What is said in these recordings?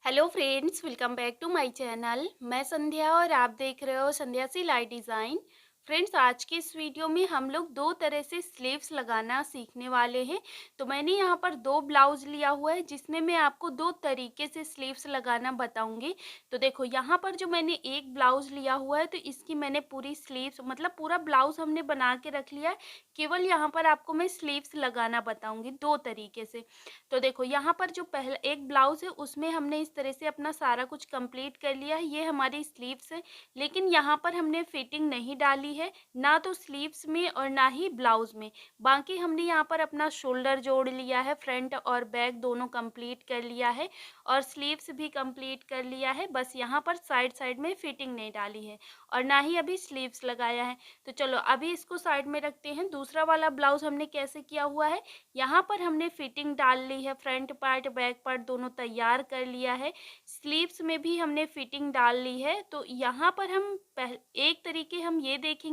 Hello friends, welcome back to my channel. मैं संध्या और आप देख रहे हो संध्या सिलाई डिज़ाइन। फ्रेंड्स, आज की इस वीडियो में हम लोग दो तरह से स्लीव्स लगाना सीखने वाले हैं। तो मैंने यहाँ पर दो ब्लाउज लिया हुआ है जिसमें मैं आपको दो तरीके से स्लीव्स लगाना बताऊंगी। तो देखो, यहाँ पर जो मैंने एक ब्लाउज लिया हुआ है तो इसकी मैंने पूरी स्लीव्स मतलब पूरा ब्लाउज हमने बना के रख लिया है। केवल यहाँ पर आपको मैं स्लीव्स लगाना बताऊंगी दो तरीके से। तो देखो, यहाँ पर जो पहला एक ब्लाउज है उसमें हमने इस तरह से अपना सारा कुछ कंप्लीट कर लिया है। ये हमारी स्लीव्स है, लेकिन यहाँ पर हमने फिटिंग नहीं डाली है, ना तो स्लीव्स में और ना ही ब्लाउज में। बाकी हमने यहाँ पर अपना शोल्डर जोड़ लिया है, फ्रंट और बैक दोनों कंप्लीट कर लिया है और स्लीव्स भी कंप्लीट कर लिया है। बस यहाँ पर साइड साइड में फिटिंग नहीं डाली है और ना ही अभी स्लीव्स लगाया है। तो चलो अभी इसको साइड में रखते हैं। दूसरा वाला ब्लाउज हमने कैसे किया हुआ है, यहाँ पर हमने फिटिंग डाल ली है, फ्रंट पार्ट बैक पार्ट दोनों तैयार कर लिया है। स्लीव्स में भी हमने फिटिंग डाल ली है। तो यहाँ पर हम एक तरीके हम ये देखेंगे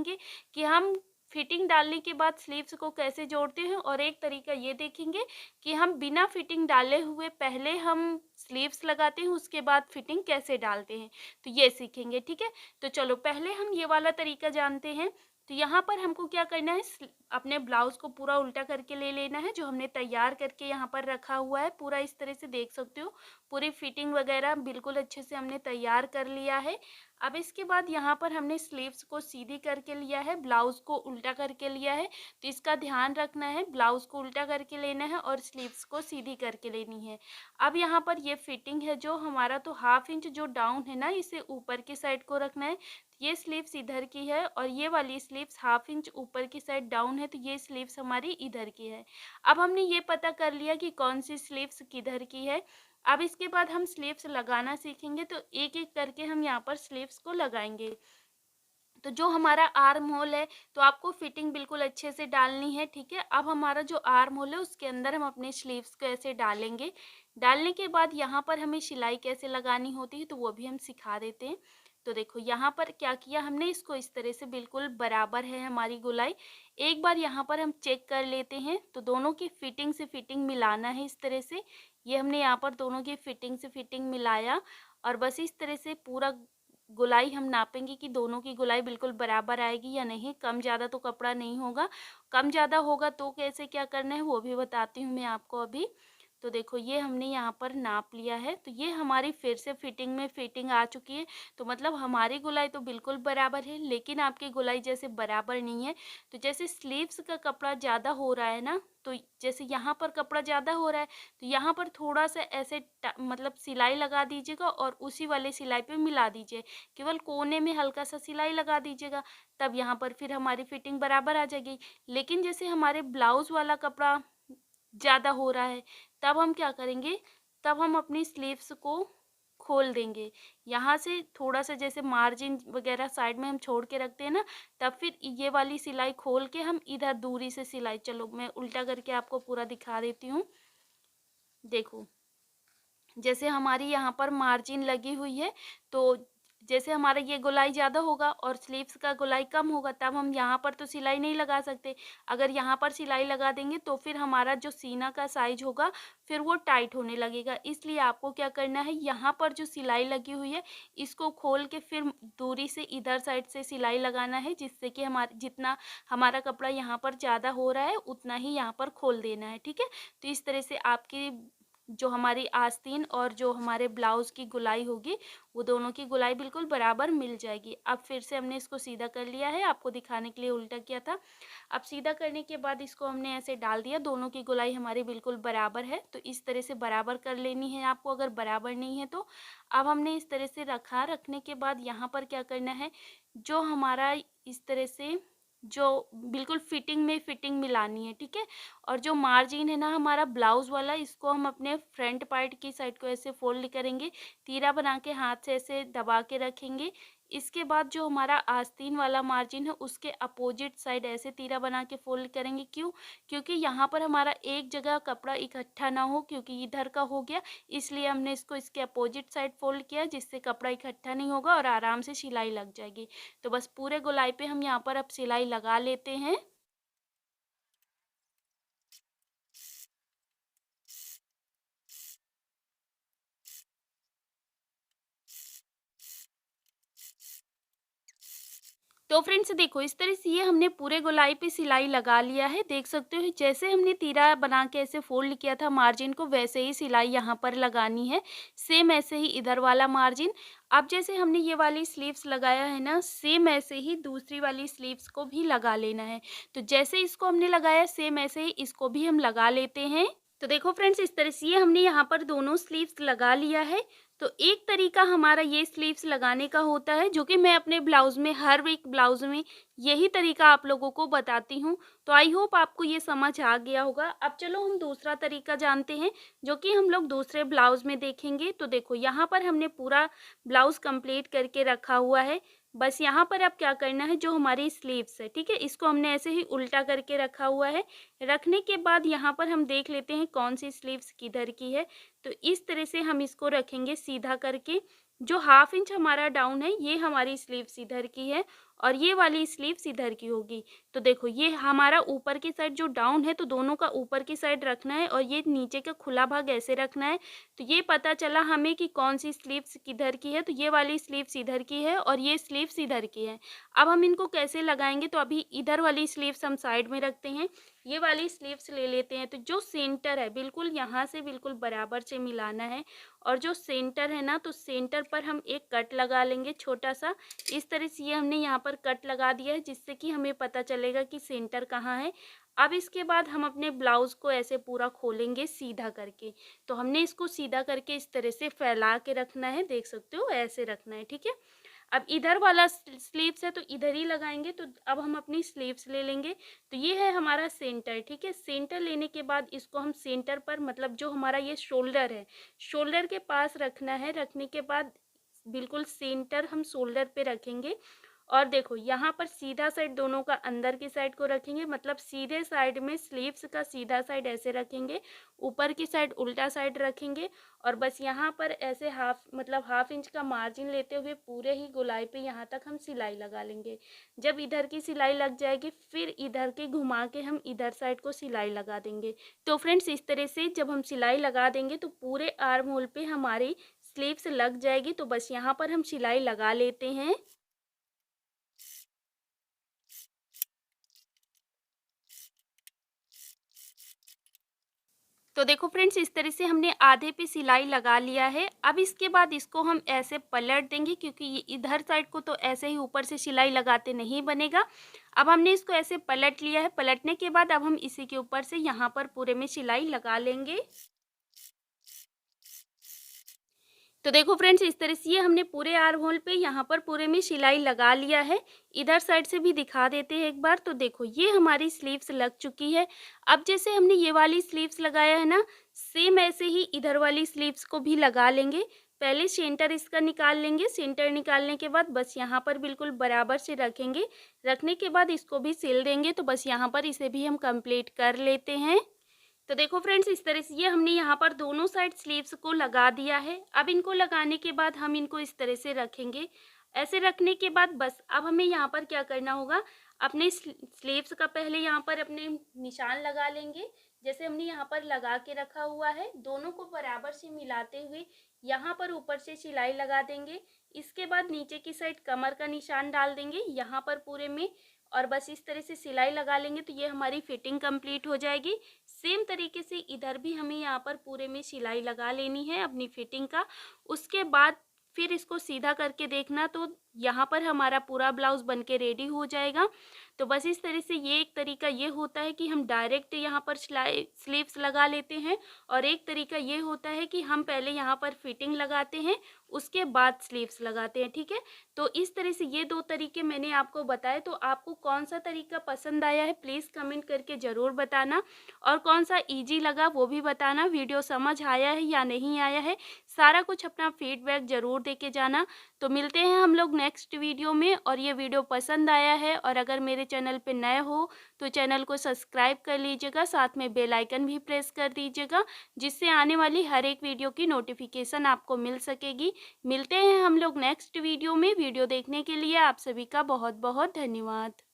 कि हम फिटिंग डालने के बाद स्लीव्स को कैसे जोड़ते हैं, और एक तरीका ये देखेंगे कि हम बिना फिटिंग डाले हुए पहले हम स्लीव्स लगाते हैं, उसके बाद फिटिंग कैसे डालते हैं। तो ये सीखेंगे, ठीक है। तो चलो पहले हम ये वाला तरीका जानते हैं। तो यहाँ पर हमको क्या करना है, अपने ब्लाउज को पूरा उल्टा करके ले लेना है, जो हमने तैयार करके यहाँ पर रखा हुआ है। पूरा इस तरह से देख सकते हो, पूरी फिटिंग वगैरह बिल्कुल अच्छे से हमने तैयार कर लिया है। अब इसके बाद यहाँ पर हमने स्लीव्स को सीधी करके लिया है, ब्लाउज को उल्टा करके लिया है। तो इसका ध्यान रखना है, ब्लाउज को उल्टा करके लेना है और स्लीव्स को सीधी करके लेनी है। अब यहाँ पर ये फिटिंग है जो हमारा, तो 1/2 इंच जो डाउन है ना, इसे ऊपर की साइड को रखना है। ये स्लीव्स इधर की है और ये वाली स्लीव्स 1/2 इंच ऊपर की साइड डाउन है, तो ये स्लीव्स हमारी इधर की है। अब हमने ये पता कर लिया कि कौन सी स्लीव्स किधर की है। अब इसके बाद हम स्लीव्स लगाना सीखेंगे, तो एक एक करके हम यहाँ पर स्लीव्स को लगाएंगे। तो जो हमारा आर्म होल है, तो आपको फिटिंग बिल्कुल अच्छे से डालनी है, ठीक है। अब हमारा जो आर्म होल है उसके अंदर हम अपने स्लीव्स को ऐसे डालेंगे। डालने के बाद यहाँ पर हमें सिलाई कैसे लगानी होती है तो वो भी हम सिखा देते हैं। तो देखो, यहाँ पर क्या किया हमने, इसको इस तरह से बिल्कुल बराबर है हमारी गोलाई। एक बार यहाँ पर हम चेक कर लेते हैं, तो दोनों की फिटिंग से फिटिंग मिलाना है इस तरह से। ये हमने यहाँ पर दोनों की फिटिंग से फिटिंग मिलाया और बस इस तरह से पूरा गोलाई हम नापेंगे कि दोनों की गोलाई बिल्कुल बराबर आएगी या नहीं। कम ज़्यादा तो कपड़ा नहीं होगा, कम ज़्यादा होगा तो कैसे क्या करना है वो भी बताती हूँ मैं आपको अभी। तो देखो, ये हमने यहाँ पर नाप लिया है, तो ये हमारी फिर से फिटिंग में फिटिंग आ चुकी है। तो मतलब हमारी गोलाई तो बिल्कुल बराबर है, लेकिन आपकी गोलाई जैसे बराबर नहीं है। तो जैसे स्लीव्स का कपड़ा ज़्यादा हो रहा है ना, तो जैसे यहाँ पर कपड़ा ज़्यादा हो रहा है, तो यहाँ पर थोड़ा सा ऐसे मतलब सिलाई लगा दीजिएगा और उसी वाले सिलाई पे मिला दीजिए। केवल कोने में हल्का सा सिलाई लगा दीजिएगा, तब यहाँ पर फिर हमारी फिटिंग बराबर आ जाएगी। लेकिन जैसे हमारे ब्लाउज वाला कपड़ा ज़्यादा हो रहा है, तब हम क्या करेंगे, तब हम अपनी स्लीव्स को खोल देंगे। यहाँ से थोड़ा सा जैसे मार्जिन वगैरह साइड में हम छोड़ के रखते हैं ना, तब फिर ये वाली सिलाई खोल के हम इधर दूरी से सिलाई, चलो मैं उल्टा करके आपको पूरा दिखा देती हूँ। देखो, जैसे हमारी यहाँ पर मार्जिन लगी हुई है, तो जैसे हमारा ये गोलाई ज़्यादा होगा और स्लीव्स का गोलाई कम होगा, तब हम यहाँ पर तो सिलाई नहीं लगा सकते। अगर यहाँ पर सिलाई लगा देंगे तो फिर हमारा जो सीना का साइज होगा फिर वो टाइट होने लगेगा। इसलिए आपको क्या करना है, यहाँ पर जो सिलाई लगी हुई है इसको खोल के फिर दूरी से इधर साइड से सिलाई लगाना है, जिससे कि हमारे जितना हमारा कपड़ा यहाँ पर ज़्यादा हो रहा है उतना ही यहाँ पर खोल देना है, ठीक है। तो इस तरह से आपकी जो हमारी आस्तीन और जो हमारे ब्लाउज की गुलाई होगी, वो दोनों की गुलाई बिल्कुल बराबर मिल जाएगी। अब फिर से हमने इसको सीधा कर लिया है, आपको दिखाने के लिए उल्टा किया था। अब सीधा करने के बाद इसको हमने ऐसे डाल दिया, दोनों की गुलाई हमारी बिल्कुल बराबर है। तो इस तरह से बराबर कर लेनी है आपको, अगर बराबर नहीं है तो। अब हमने इस तरह से रखा, रखने के बाद यहाँ पर क्या करना है, जो हमारा इस तरह से जो बिल्कुल फिटिंग में फिटिंग मिलानी है, ठीक है। और जो मार्जिन है ना हमारा ब्लाउज वाला, इसको हम अपने फ्रंट पार्ट की साइड को ऐसे फोल्ड करेंगे, तीरा बना के हाथ से ऐसे दबा के रखेंगे। इसके बाद जो हमारा आस्तीन वाला मार्जिन है उसके अपोजिट साइड ऐसे तीरा बना के फोल्ड करेंगे। क्यों? क्योंकि यहाँ पर हमारा एक जगह कपड़ा इकट्ठा ना हो, क्योंकि इधर का हो गया, इसलिए हमने इसको इसके अपोजिट साइड फोल्ड किया, जिससे कपड़ा इकट्ठा नहीं होगा और आराम से सिलाई लग जाएगी। तो बस पूरे गोलाई पे हम यहाँ पर अब सिलाई लगा लेते हैं। तो फ्रेंड्स देखो इस तरह से ये हमने पूरे गोलाई पे सिलाई लगा लिया है। देख सकते हो जैसे हमने तीरा बना के ऐसे फोल्ड किया था मार्जिन को, वैसे ही सिलाई यहाँ पर लगानी है। सेम ऐसे ही इधर वाला मार्जिन। अब जैसे हमने ये वाली स्लीव्स लगाया है ना, सेम ऐसे ही दूसरी वाली स्लीव्स को भी लगा लेना है। तो जैसे इसको हमने लगाया सेम ऐसे ही इसको भी हम लगा लेते हैं। तो देखो फ्रेंड्स इस तरह से ये हमने यहाँ पर दोनों स्लीव्स लगा लिया है। तो एक तरीका हमारा ये स्लीव्स लगाने का होता है, जो कि मैं अपने ब्लाउज़ में हर एक ब्लाउज़ में यही तरीका आप लोगों को बताती हूँ। तो आई होप आपको ये समझ आ गया होगा। अब चलो हम दूसरा तरीका जानते हैं, जो कि हम लोग दूसरे ब्लाउज़ में देखेंगे। तो देखो यहाँ पर हमने पूरा ब्लाउज़ कंप्लीट करके रखा हुआ है। बस यहाँ पर अब क्या करना है, जो हमारी स्लीव्स है, ठीक है, इसको हमने ऐसे ही उल्टा करके रखा हुआ है। रखने के बाद यहाँ पर हम देख लेते हैं कौन सी स्लीव्स किधर की है। तो इस तरह से हम इसको रखेंगे सीधा करके। जो हाफ इंच हमारा डाउन है ये हमारी स्लीव्स इधर की है और ये वाली स्लीव्स इधर की होगी। तो देखो ये हमारा ऊपर की साइड जो डाउन है, तो दोनों का ऊपर की साइड रखना है और ये नीचे का खुला भाग ऐसे रखना है। तो ये पता चला हमें कि कौन सी स्लीव्स किधर की है। तो ये वाली स्लीव्स इधर की है और ये स्लीव्स इधर की है। अब हम इनको कैसे लगाएंगे, तो अभी इधर वाली स्लीव्स हम साइड में रखते हैं, ये वाली स्लीव्स ले लेते हैं। तो जो सेंटर है बिल्कुल यहाँ से बिल्कुल बराबर से मिलाना है और जो सेंटर है ना, तो सेंटर पर हम एक कट लगा लेंगे छोटा सा। इस तरह से ये हमने यहाँ पर कट लगा दिया है, जिससे कि हमें पता चलेगा कि सेंटर कहाँ है। अब इसके बाद हम अपने ब्लाउज़ को ऐसे पूरा खोलेंगे सीधा करके। तो हमने इसको सीधा करके इस तरह से फैला के रखना है, देख सकते हो ऐसे रखना है, ठीक है। अब इधर वाला स्लीव्स है तो इधर ही लगाएंगे। तो अब हम अपनी स्लीव्स ले लेंगे। तो ये है हमारा सेंटर, ठीक है। सेंटर लेने के बाद इसको हम सेंटर पर, मतलब जो हमारा ये शोल्डर है, शोल्डर के पास रखना है। रखने के बाद बिल्कुल सेंटर हम शोल्डर पे रखेंगे और देखो यहाँ पर सीधा साइड दोनों का अंदर की साइड को रखेंगे, मतलब सीधे साइड में स्लीव्स का सीधा साइड ऐसे रखेंगे, ऊपर की साइड उल्टा साइड रखेंगे और बस यहाँ पर ऐसे हाफ इंच का मार्जिन लेते हुए पूरे ही गोलाई पे यहाँ तक हम सिलाई लगा लेंगे। जब इधर की सिलाई लग जाएगी फिर इधर के घुमा के हम इधर साइड को सिलाई लगा देंगे। तो फ्रेंड्स इस तरह से जब हम सिलाई लगा देंगे तो पूरे आर्म होल पे हमारी स्लीव्स लग जाएगी। तो बस यहाँ पर हम सिलाई लगा लेते हैं। तो देखो फ्रेंड्स इस तरह से हमने आधे पे सिलाई लगा लिया है। अब इसके बाद इसको हम ऐसे पलट देंगे, क्योंकि ये इधर साइड को तो ऐसे ही ऊपर से सिलाई लगाते नहीं बनेगा। अब हमने इसको ऐसे पलट लिया है। पलटने के बाद अब हम इसी के ऊपर से यहाँ पर पूरे में सिलाई लगा लेंगे। तो देखो फ्रेंड्स इस तरह से ये हमने पूरे आर्म होल पे यहाँ पर पूरे में सिलाई लगा लिया है। इधर साइड से भी दिखा देते हैं एक बार। तो देखो ये हमारी स्लीव्स लग चुकी है। अब जैसे हमने ये वाली स्लीव्स लगाया है ना, सेम ऐसे ही इधर वाली स्लीव्स को भी लगा लेंगे। पहले सेंटर इसका निकाल लेंगे। सेंटर निकालने के बाद बस यहाँ पर बिल्कुल बराबर से रखेंगे। रखने के बाद इसको भी सिल देंगे। तो बस यहाँ पर इसे भी हम कंप्लीट कर लेते हैं। तो देखो फ्रेंड्स इस तरह से ये हमने यहाँ पर दोनों साइड स्लीव्स को लगा दिया है। अब इनको लगाने के बाद हम इनको इस तरह से रखेंगे। ऐसे रखने के बाद बस अब हमें यहाँ पर क्या करना होगा, अपने स्लीव्स का पहले यहाँ पर अपने निशान लगा लेंगे। जैसे हमने यहाँ पर लगा के रखा हुआ है, दोनों को बराबर से मिलाते हुए यहाँ पर ऊपर से सिलाई लगा देंगे। इसके बाद नीचे की साइड कमर का निशान डाल देंगे यहाँ पर पूरे में और बस इस तरह से सिलाई लगा लेंगे। तो ये हमारी फिटिंग कंप्लीट हो जाएगी। सेम तरीके से इधर भी हमें यहाँ पर पूरे में सिलाई लगा लेनी है अपनी फिटिंग का। उसके बाद फिर इसको सीधा करके देखना, तो यहाँ पर हमारा पूरा ब्लाउज बनके रेडी हो जाएगा। तो बस इस तरह से ये एक तरीका ये होता है कि हम डायरेक्ट यहाँ पर स्लीव्स लगा लेते हैं और एक तरीका ये होता है कि हम पहले यहाँ पर फिटिंग लगाते हैं उसके बाद स्लीव्स लगाते हैं, ठीक है। तो इस तरह से ये दो तरीके मैंने आपको बताए। तो आपको कौन सा तरीका पसंद आया है प्लीज़ कमेंट करके ज़रूर बताना और कौन सा ईजी लगा वो भी बताना। वीडियो समझ आया है या नहीं आया है, सारा कुछ अपना फीडबैक ज़रूर दे के जाना। तो मिलते हैं हम लोग नेक्स्ट वीडियो में। और ये वीडियो पसंद आया है और अगर मेरे चैनल पे नए हो तो चैनल को सब्सक्राइब कर लीजिएगा, साथ में बेल आइकन भी प्रेस कर दीजिएगा, जिससे आने वाली हर एक वीडियो की नोटिफिकेशन आपको मिल सकेगी। मिलते हैं हम लोग नेक्स्ट वीडियो में। वीडियो देखने के लिए आप सभी का बहुत बहुत धन्यवाद।